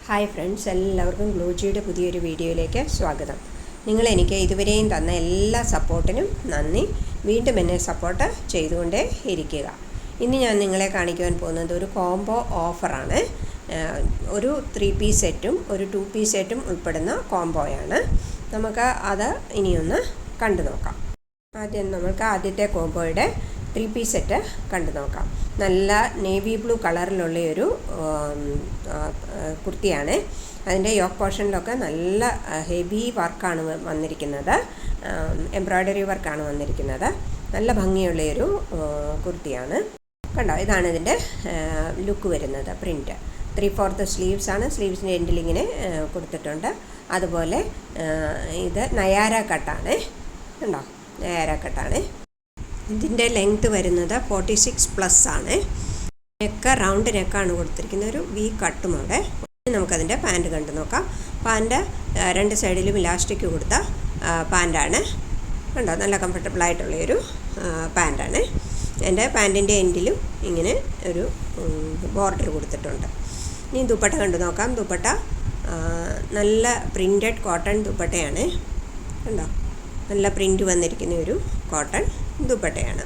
Hi friends, എല്ലാവർക്കും ഗ്ലോജിയുടെ പുതിയൊരു വീഡിയോയിലേക്ക് സ്വാഗതം. നിങ്ങളെനിക്ക് ഇതുവരെയും തന്ന എല്ലാ സപ്പോർട്ടിനും നന്ദി. വീണ്ടും എന്നെ സപ്പോർട്ട് ചെയ്തുകൊണ്ടേ ഇരിക്കുക. ഇന്ന് ഞാൻ നിങ്ങളെ കാണിക്കുവാൻ പോകുന്നത് ഒരു കോംബോ ഓഫറാണ്. ഒരു 3 പീസ് സെറ്റും ഒരു 2 പീസ് സെറ്റും ഉൾപ്പെടുന്ന കോംബോയാണ്. നമുക്ക് അത് ഇനിയൊന്ന് കണ്ടു നോക്കാം. നമുക്ക് ആദ്യത്തെ കോംബോയുടെ 3 പീസ് സെറ്റ് കണ്ടു നോക്കാം. നല്ല നേവി ബ്ലൂ കളറിലുള്ളൊരു കുർത്തിയാണ്. അതിൻ്റെ യോക്ക് പോർഷനിലൊക്കെ നല്ല ഹെവി വർക്കാണ് വന്നിരിക്കുന്നത്. എംബ്രോയ്ഡറി വർക്കാണ് വന്നിരിക്കുന്നത്. നല്ല ഭംഗിയുള്ളൊരു കുർത്തിയാണ്. കണ്ടോ, ഇതാണ് ഇതിൻ്റെ ലുക്ക് വരുന്നത്. പ്രിൻറ്റ് 3/4 സ്ലീവ്സ് ആണ്. സ്ലീവ്സിൻ്റെ എൻഡിൽ ഇങ്ങനെ കൊടുത്തിട്ടുണ്ട്. അതുപോലെ ഇത് നയാര കട്ടാണ്. കണ്ടോ, നയാര കട്ടാണ്. ഇതിൻ്റെ ലെങ്ത്ത് വരുന്നത് 46+ ആണ്. നെക്ക് റൗണ്ട് നെക്കാണ് കൊടുത്തിരിക്കുന്നത്. ഒരു വി കട്ടും അവിടെ. നമുക്കതിൻ്റെ പാൻറ്റ് കണ്ടു നോക്കാം. പാൻറ്റ് 2 സൈഡിലും ഇലാസ്റ്റിക് കൊടുത്ത പാൻറ്റാണ്. കണ്ടോ, നല്ല കംഫർട്ടബിളായിട്ടുള്ളൊരു പാൻറ്റാണ്. എൻ്റെ പാൻറ്റിൻ്റെ എൻഡിലും ഇങ്ങനെ ഒരു ബോർഡർ കൊടുത്തിട്ടുണ്ട്. ഇനി ദുപ്പട്ട കണ്ടു നോക്കാം. ദുപ്പട്ട നല്ല പ്രിൻറ്റഡ് കോട്ടൺ ദുപ്പട്ടയാണ്. കണ്ടോ, നല്ല പ്രിൻറ്റ് വന്നിരിക്കുന്ന ഒരു കോട്ടൺ ദുപ്പട്ടയാണ്.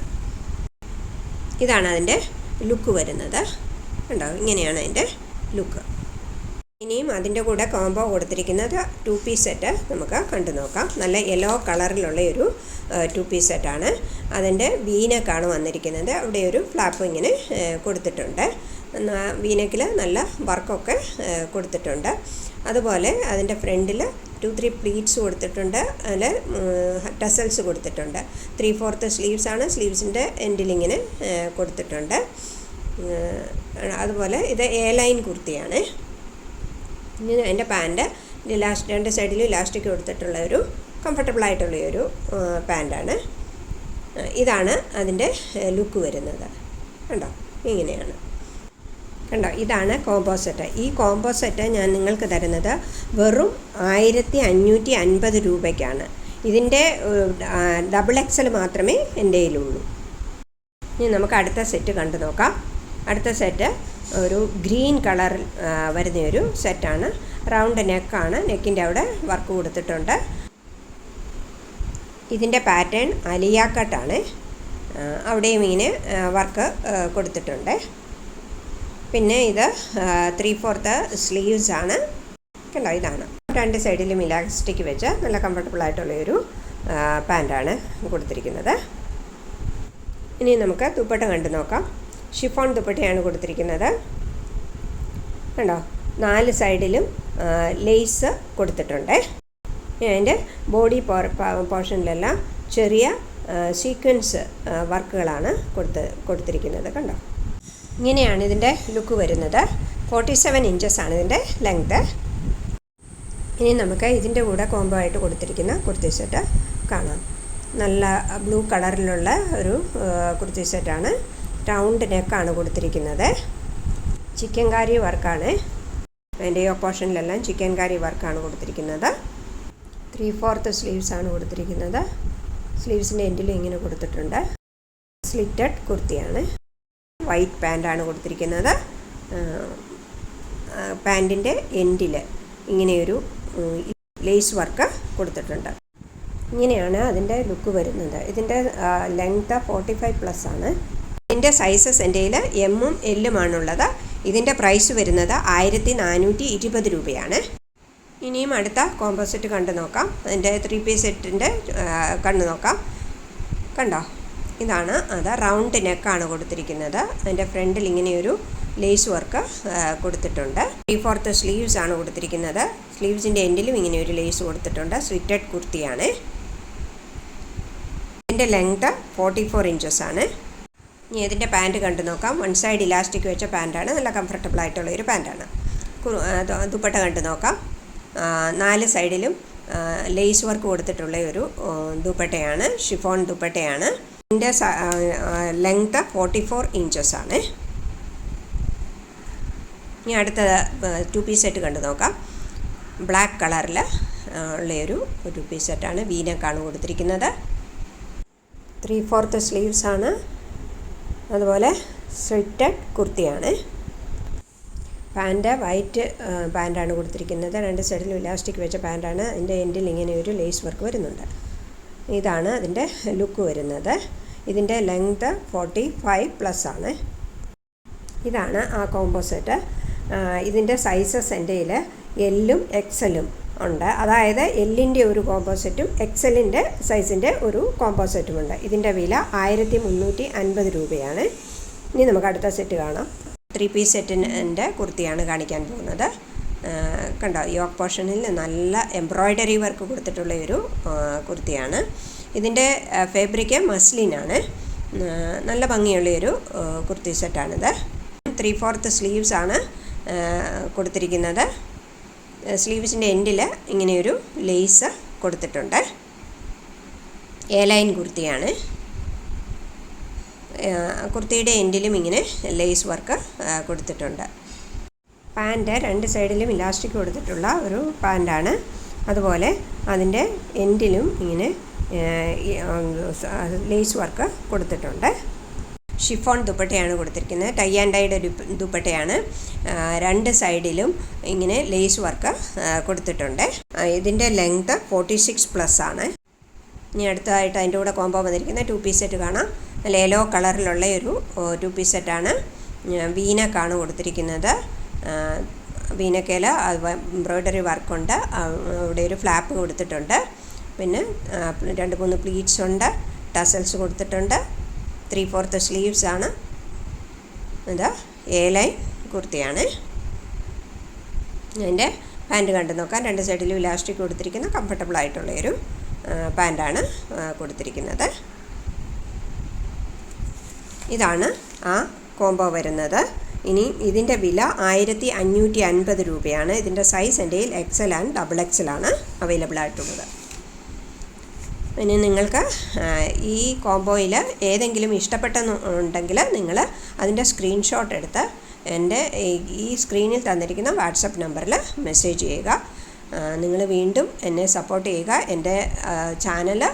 ഇതാണ് അതിൻ്റെ ലുക്ക് വരുന്നത്. കണ്ടോ, ഇങ്ങനെയാണ് അതിൻ്റെ ലുക്ക്. ഇനിയും അതിൻ്റെ കൂടെ കോംബോ കൊടുത്തിരിക്കുന്നത് 2 പീസ് സെറ്റ് നമുക്ക് കണ്ടു നോക്കാം. നല്ല യെല്ലോ കളറിലുള്ള ഒരു 2 പീസ് സെറ്റാണ്. അതിൻ്റെ വീനക്കാണ് വന്നിരിക്കുന്നത്. അവിടെ ഒരു ഫ്ലാപ്പ് ഇങ്ങനെ കൊടുത്തിട്ടുണ്ട്. വീനക്കിൽ നല്ല വർക്കൊക്കെ കൊടുത്തിട്ടുണ്ട്. അതുപോലെ അതിൻ്റെ ഫ്രണ്ടിൽ 2-3 പ്ലീറ്റ്സ് കൊടുത്തിട്ടുണ്ട്. അതിൽ ടസൽസ് കൊടുത്തിട്ടുണ്ട്. 3/4 സ്ലീവ്സ് ആണ്. സ്ലീവ്സിൻ്റെ എൻഡിലിങ്ങനെ കൊടുത്തിട്ടുണ്ട്. അതുപോലെ ഇത് A-ലൈൻ കുർത്തിയാണ്. ഇനി അതിൻ്റെ പാൻറ്റ് 2 സൈഡിലും ഇലാസ്റ്റിക് കൊടുത്തിട്ടുള്ള ഒരു കംഫർട്ടബിളായിട്ടുള്ളൊരു പാൻറ്റാണ്. ഇതാണ് അതിൻ്റെ ലുക്ക് വരുന്നത്. കണ്ടോ, ഇങ്ങനെയാണ്. കണ്ടോ, ഇതാണ് കോംബോ സെറ്റ്. ഈ കോംബോ സെറ്റ് ഞാൻ നിങ്ങൾക്ക് തരുന്നത് വെറും 1550 രൂപയ്ക്കാണ്. ഇതിൻ്റെ XXL മാത്രമേ എൻ്റെ കയ്യിലുള്ളൂ. ഇനി നമുക്ക് അടുത്ത സെറ്റ് കണ്ടു നോക്കാം. അടുത്ത സെറ്റ് ഒരു ഗ്രീൻ കളറിൽ വരുന്നൊരു സെറ്റാണ്. റൗണ്ട് നെക്കാണ്. നെക്കിൻ്റെ അവിടെ വർക്ക് കൊടുത്തിട്ടുണ്ട്. ഇതിൻ്റെ പാറ്റേൺ അലിയ കട്ടാണ്. അവിടെയും ഇങ്ങനെ വർക്ക് കൊടുത്തിട്ടുണ്ട്. പിന്നെ ഇത് 3/4 സ്ലീവ്സ് ആണ്. കണ്ടോ, ഇതാണ്. 2 സൈഡിലും ഇലാസ്റ്റിക് വെച്ച് നല്ല കംഫർട്ടബിളായിട്ടുള്ളൊരു പാൻറ്റാണ് കൊടുത്തിരിക്കുന്നത്. ഇനി നമുക്ക് ദുപ്പട്ട കണ്ടു നോക്കാം. ഷിഫോൺ ദുപ്പട്ടയാണ് കൊടുത്തിരിക്കുന്നത്. കണ്ടോ, 4 സൈഡിലും ലേസ് കൊടുത്തിട്ടുണ്ട്. അതിൻ്റെ ബോഡി പോർഷനിലെല്ലാം ചെറിയ സീക്വൻസ് വർക്കുകളാണ് കൊടുത്തിരിക്കുന്നത്. കണ്ടോ, ഇങ്ങനെയാണ് ഇതിൻ്റെ ലുക്ക് വരുന്നത്. 47 ഇഞ്ചസാണ് ഇതിൻ്റെ ലെങ്ത്ത്. ഇനി നമുക്ക് ഇതിൻ്റെ കൂടെ കോംബോ ആയിട്ട് കൊടുത്തിരിക്കുന്ന കുർത്തി സെറ്റ് കാണാം. നല്ല ബ്ലൂ കളറിലുള്ള ഒരു കുർത്തി സെറ്റാണ്. റൗണ്ട് നെക്കാണ് കൊടുത്തിരിക്കുന്നത്. ചിക്കൻ കാരി വർക്കാണ്. അതിൻ്റെ യോക്ക് പോർഷനിലെല്ലാം ചിക്കൻ കാരി വർക്കാണ് കൊടുത്തിരിക്കുന്നത്. 3/4 സ്ലീവ്സ് ആണ് കൊടുത്തിരിക്കുന്നത്. സ്ലീവ്സിൻ്റെ എൻഡിലും ഇങ്ങനെ കൊടുത്തിട്ടുണ്ട്. സ്ലിറ്റഡ് കുർത്തിയാണ്. വൈറ്റ് പാൻറ്റാണ് കൊടുത്തിരിക്കുന്നത്. പാൻറ്റിൻ്റെ എൻഡിൽ ഇങ്ങനെയൊരു ലേസ് വർക്ക് കൊടുത്തിട്ടുണ്ട്. ഇങ്ങനെയാണ് അതിൻ്റെ ലുക്ക് വരുന്നത്. ഇതിൻ്റെ ലെങ്ത്ത് 45+ ആണ്. ഇതിൻ്റെ സൈസസ് എൻ്റെ കയ്യിൽ M-ഉം L-ഉമാണുള്ളത്. ഇതിൻ്റെ പ്രൈസ് വരുന്നത് 1420 രൂപയാണ്. ഇനിയും അടുത്ത കോംബോ സെറ്റ് കണ്ടു നോക്കാം. അതിൻ്റെ 3 പീസ് സെറ്റിൻ്റെ കണ്ടു നോക്കാം. കണ്ടോ, ഇതാണ് അത്. റൗണ്ട് നെക്കാണ് കൊടുത്തിരിക്കുന്നത്. അതിൻ്റെ ഫ്രണ്ടിൽ ഇങ്ങനെയൊരു ലേസ് വർക്ക് കൊടുത്തിട്ടുണ്ട്. 3/4 സ്ലീവ്സ് ആണ് കൊടുത്തിരിക്കുന്നത്. സ്ലീവ്സിൻ്റെ എൻഡിലും ഇങ്ങനെ ഒരു ലേസ് കൊടുത്തിട്ടുണ്ട്. സ്ലിറ്റഡ് കുർത്തിയാണ്. ഇതിൻ്റെ ലെങ്ത്ത് 44 ഇഞ്ചസാണ്. ഇനി ഇതിൻ്റെ പാൻറ്റ് കണ്ടു നോക്കാം. 1 സൈഡ് ഇലാസ്റ്റിക് വെച്ച പാൻറ്റാണ്. നല്ല കംഫർട്ടബിളായിട്ടുള്ളൊരു പാൻറ്റാണ്. ദുപ്പട്ട കണ്ടു നോക്കാം. 4 സൈഡിലും ലേസ് വർക്ക് കൊടുത്തിട്ടുള്ള ഒരു ദുപ്പട്ടയാണ്. ഷിഫോൺ ദുപ്പട്ടയാണ്. ഇതിൻ്റെ ലെങ്ത്ത് 44 ഇഞ്ചസാണ്. ഇനി അടുത്ത 2 പീസ് സെറ്റ് കണ്ടു നോക്കാം. ബ്ലാക്ക് കളറിൽ ഉള്ളൊരു 2 പീസ് സെറ്റാണ്. വീനക്കാണ് കൊടുത്തിരിക്കുന്നത്. 3/4 സ്ലീവ്സ് ആണ്. അതുപോലെ സ്ലിറ്റഡ് കുർത്തിയാണ്. പാൻറ് വൈറ്റ് പാൻറ്റാണ് കൊടുത്തിരിക്കുന്നത്. 2 സൈഡിലും ഇലാസ്റ്റിക് വെച്ച പാൻറ്റാണ്. അതിൻ്റെ എൻഡിൽ ഇങ്ങനെ ഒരു ലേസ് വർക്ക് വരുന്നുണ്ട്. ഇതാണ് അതിൻ്റെ ലുക്ക് വരുന്നത്. ഇതിൻ്റെ ലെങ്ത് 45+ ആണ്. ഇതാണ് ആ കോംബോ സെറ്റ്. ഇതിൻ്റെ സൈസസ് എൻ്റെ കയ്യിൽ എല്ലും എക്സലും ഉണ്ട്. അതായത് എല്ലിൻ്റെ ഒരു കോംബോ സെറ്റും എക്സലിൻ്റെ സൈസിൻ്റെ ഒരു കോംബോ സെറ്റുമുണ്ട്. ഇതിൻ്റെ വില 1350 രൂപയാണ്. ഇനി നമുക്ക് അടുത്ത സെറ്റ് കാണാം. 3 പീസ് സെറ്റിൻ്റെ കുർത്തിയാണ് കാണിക്കാൻ പോകുന്നത്. കണ്ടോ, യോക്ക് പോർഷനിൽ നല്ല എംബ്രോയ്ഡറി വർക്ക് കൊടുത്തിട്ടുള്ള ഒരു കുർത്തിയാണ്. ഇതിൻ്റെ ഫാബ്രിക് മസ്ലിനാണ്. നല്ല ഭംഗിയുള്ളൊരു കുർത്തി സെറ്റാണിത്. 3/4 സ്ലീവ്സ് ആണ് കൊടുത്തിരിക്കുന്നത്. സ്ലീവ്സിൻ്റെ എൻഡിൽ ഇങ്ങനെയൊരു ലേസ് കൊടുത്തിട്ടുണ്ട്. ലൈൻ കുർത്തിയാണ്. കുർത്തിയുടെ എൻഡിലും ഇങ്ങനെ ലേസ് വർക്ക് കൊടുത്തിട്ടുണ്ട്. പാൻറ്റ് 2 സൈഡിലും ഇലാസ്റ്റിക് കൊടുത്തിട്ടുള്ള ഒരു പാൻറ്റാണ്. അതുപോലെ അതിൻ്റെ എൻഡിലും ഇങ്ങനെ ലേസ് വർക്ക് കൊടുത്തിട്ടുണ്ട്. ഷിഫോൺ ദുപ്പട്ടയാണ് കൊടുത്തിരിക്കുന്നത്. ടൈ ആൻഡ് ഡൈയുടെ ഒരു ദുപ്പട്ടയാണ്. 2 സൈഡിലും ഇങ്ങനെ ലേസ് വർക്ക് കൊടുത്തിട്ടുണ്ട്. ഇതിൻ്റെ ലെങ്ത് 46+ ആണ്. ഇനി അടുത്തതായിട്ട് അതിൻ്റെ കൂടെ കോംബോ വന്നിരിക്കുന്ന 2 പീസ് സെറ്റ് കാണാം. നല്ല യെല്ലോ കളറിലുള്ള ഒരു 2 പീസ് സെറ്റാണ്. വീനക്കാണ് കൊടുത്തിരിക്കുന്നത്. വീനക്കയിൽ എംബ്രോയ്ഡറി വർക്കുണ്ട്. അവിടെ ഒരു ഫ്ലാപ്പ് കൊടുത്തിട്ടുണ്ട്. പിന്നെ 2-3 പ്ലീറ്റ്സ് ഉണ്ട്. ടസൽസ് കൊടുത്തിട്ടുണ്ട്. 3/4 സ്ലീവ്സ് ആണ്. ഇത് ലൈൻ കുർത്തിയാണ്. അതിൻ്റെ പാൻറ്റ് കണ്ടു നോക്കാം. 2 സൈഡിലും ഇലാസ്റ്റിക് കൊടുത്തിരിക്കുന്ന കംഫർട്ടബിൾ ആയിട്ടുള്ളൊരു പാൻറ്റാണ് കൊടുത്തിരിക്കുന്നത്. ഇതാണ് ആ കോംബോ വരുന്നത്. ഇനി ഇതിൻ്റെ വില 1550 രൂപയാണ്. ഇതിൻ്റെ സൈസ് എൻ്റെ കയ്യിൽ XL ആൻഡ് XXL ആണ് അവൈലബിൾ ആയിട്ടുള്ളത്. പിന്നെ നിങ്ങൾക്ക് ഈ കോംബോയിൽ ഏതെങ്കിലും ഇഷ്ടപ്പെട്ടെന്നുണ്ടെങ്കിൽ നിങ്ങൾ അതിൻ്റെ സ്ക്രീൻഷോട്ട് എടുത്ത് എൻ്റെ ഈ സ്ക്രീനിൽ തന്നിരിക്കുന്ന വാട്സപ്പ് നമ്പറിൽ മെസ്സേജ് ചെയ്യുക. നിങ്ങൾ വീണ്ടും എന്നെ സപ്പോർട്ട് ചെയ്യുക. എൻ്റെ ചാനൽ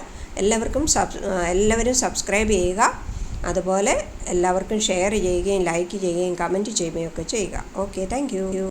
എല്ലാവരും സബ്സ്ക്രൈബ് ചെയ്യുക. അതുപോലെ എല്ലാവർക്കും ഷെയർ ചെയ്യുകയും ലൈക്ക് ചെയ്യുകയും കമൻറ്റ് ചെയ്യുകയും ഒക്കെ ചെയ്യുക. Okay, thank you.